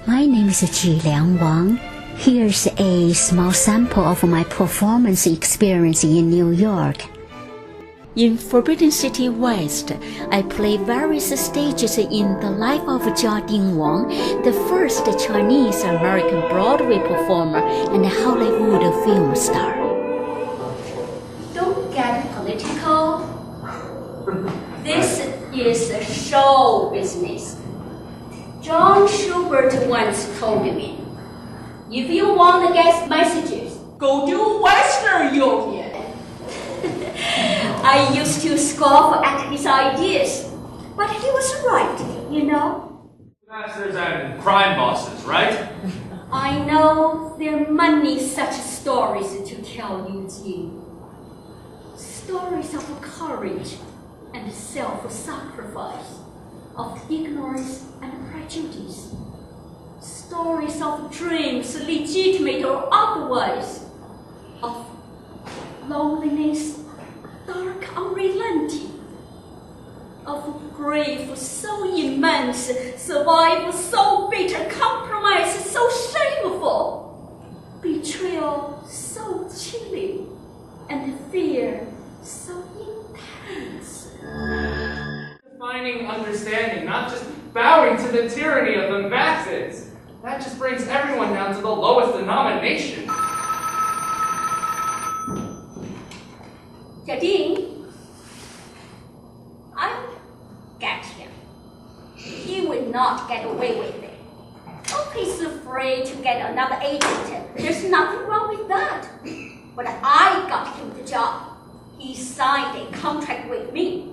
My name is Jiliangwang3. Here's a small sample of my performance experience in New York. In Forbidden City West, I play various stages in the life of Ji Wang, the first Chinese-American Broadway performer and Hollywood film star. Don't get political. This is a show business. John Schubert once told me, if you want to get messages, go to Western Europe. I used to scoff at his ideas, but he was right, you know. Masters and crime bosses, right? I know there are many such stories to tell you, Ji. Stories of courage and self-sacrifice, of ignorance and prejudice. Stories of dreams, legitimate or otherwise, of loneliness, dark unrelenting, of grief so immense, survival so bitter, compromise so shameful, betrayal so chilling, and fear so intense. Defining understanding, not just bowing to the tyranny of the masses. That just brings everyone down to the lowest denomination. Jadine, I get him. He will not get away with it. Oh, he's afraid to get another agent. There's nothing wrong with that. But I got him the job. He signed a contract with me.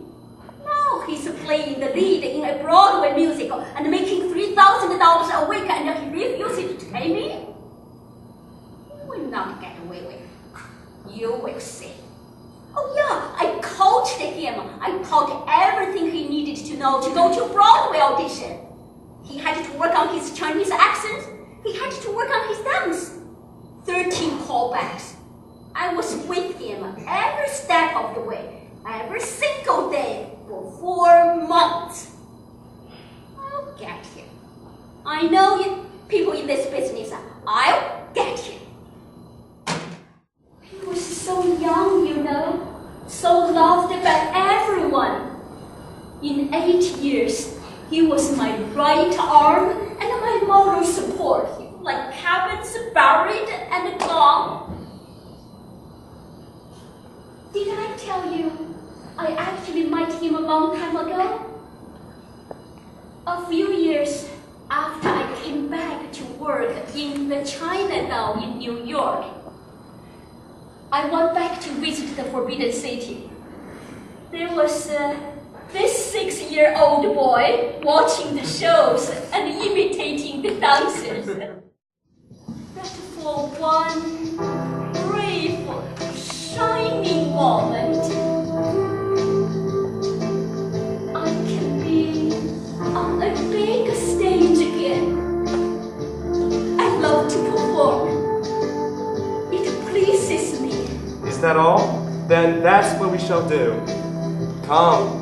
Now he's playing the lead in a Broadway musical and making $3,000 a week, and he refuses to pay me. He will not get away with it. You will see. Oh yeah, I coached him. I taught everything he needed to know to go to a Broadway audition. He had to work on his Chinese accent. He had to work on his dance. 13 callbacks. I was with him every step of the way, every single day for 4 months. I'll get him. I know you, people in this business. I'll get him. He was so young, you know, so loved by everyone. In 8 years, he was my right arm and my moral support, like cabins buried and gone. Did I tell you I actually met him a long time ago? A few years after I came back to work in the Chinatown in New York, I went back to visit the Forbidden City. There was this 6-year-old boy watching the shows and imitating the dancers. But for one brief, shining moment, I can be on a big stage again. I love to perform. It pleases me. Is that all? Then that's what we shall do. Come.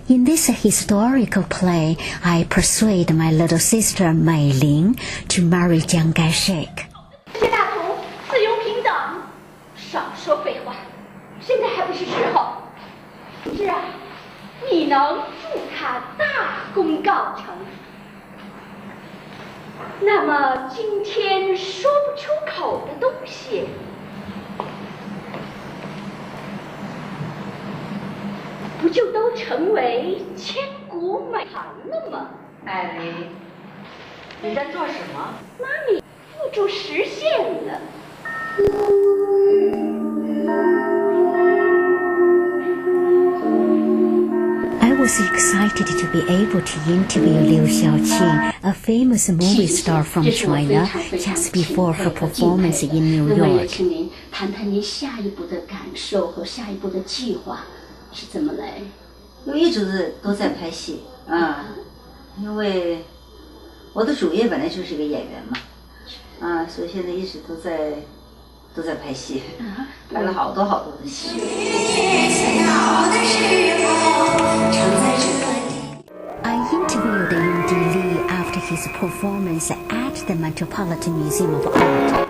In this historical play, I persuade my little sister Mei Ling to marry Jiang Kai-shek. 世界大同，自由平等，少说废话，现在还不是时候。同志啊，你能助他大功告成，那么今天说不出口的东西，不就都成为千古美谈了吗？艾琳，你在做什么？妈咪，付诸实现了。was excited to be able to interview Liu Xiaoqing, a famous movie star from China, just before her performance in New 那么也 York. 请您谈谈您下一步的感受和下一步的计划是怎么来？我一直都在拍戏啊，因为我的主业本来就是个演员嘛，啊，所以现在一直都在拍戏，拍了好多的戏。I interviewed Ying Li after his performance at the Metropolitan Museum of Art.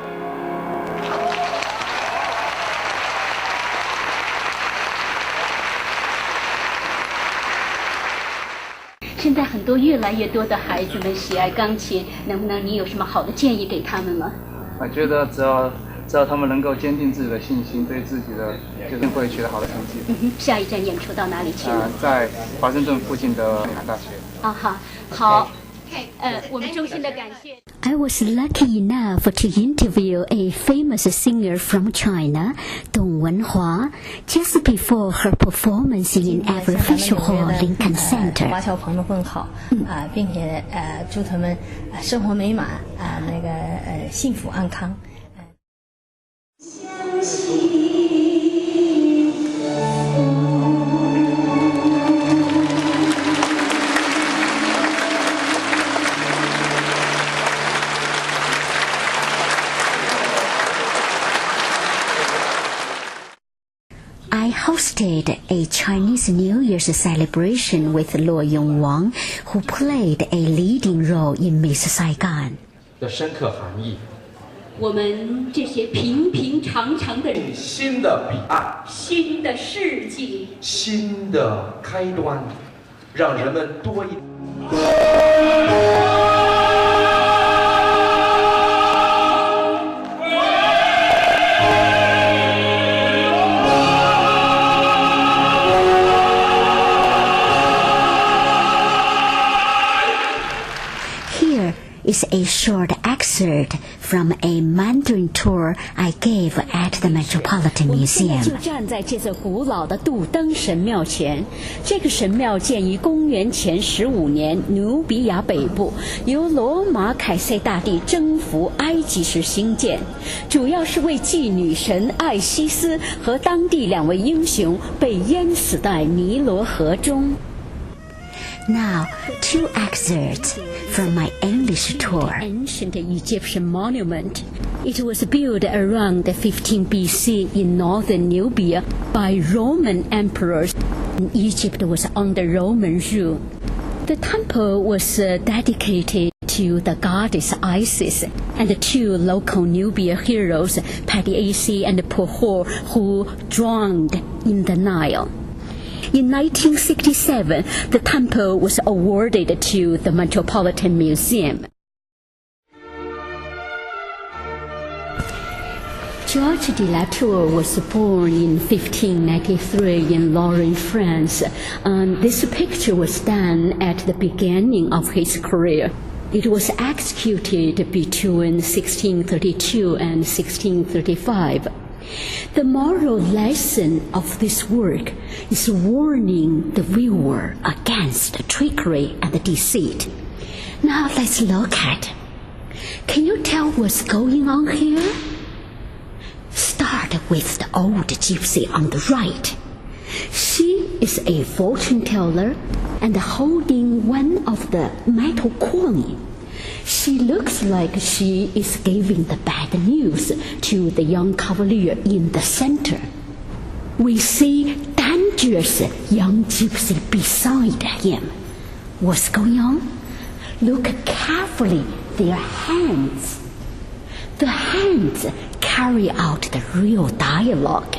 现在很多越来越多的孩子们喜爱钢琴，能不能你有什么好的建议给他们吗？我觉得只要他们能够坚定自己的信心，对自己的一定会取得好的成绩。下一站演出到哪里去？在华盛顿附近的海洋大学。好，我们衷心的感谢。I was lucky enough to interview a famous singer from China, Dong Wenhua, just before her performance in Every Visual Hall, Lincoln Center. 华侨朋友们好并且祝他们生活美满幸福安康。I hosted a Chinese New Year's celebration with Ji Wang, who played a leading role in Miss Saigon. 的深刻含义。我们这些平平常常的人，新的彼岸，新的世纪，新的开端，让人们多一。Is a short excerpt from a Mandarin tour I gave at the Metropolitan 我们现在 Museum. 就站在这座古老的杜登神庙前。这个神庙建于公元前15年，努比亚北部，由罗马凯撒大帝征服埃及时兴建，主要是为祭女神艾西斯和当地2位英雄被淹死在尼罗河中。Now, 2 excerpts from my English tour. Ancient Egyptian monument. It was built around 15 BC in northern Nubia by Roman emperors. Egypt was under Roman rule. The temple was dedicated to the goddess Isis and the 2 local Nubia heroes, Padiasi and Pohor, who drowned in the Nile. In 1967, the temple was awarded to the Metropolitan Museum. Georges de la Tour was born in 1593 in Lorraine, France, and this picture was done at the beginning of his career. It was executed between 1632 and 1635. The moral lesson of this work is warning the viewer against trickery and deceit. Now let's look at it. Can you tell what's going on here? Start with the old gypsy on the right. She is a fortune teller and holding one of the metal coins. She looks like she is giving the bad news to the young cavalier in the center. We see dangerous young gypsy beside him. What's going on? Look carefully, their hands. The hands carry out the real dialogue.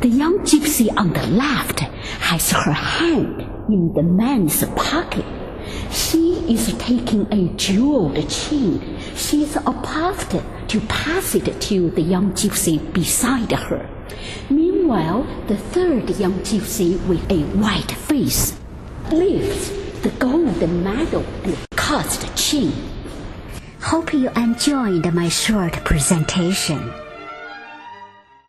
The young gypsy on the left has her hand in the man's pocket. She is taking a jeweled chain. She is about to pass it to the young gypsy beside her. Meanwhile, the third young gypsy with a white face lifts the golden medal and cuts the chain. Hope you enjoyed my short presentation.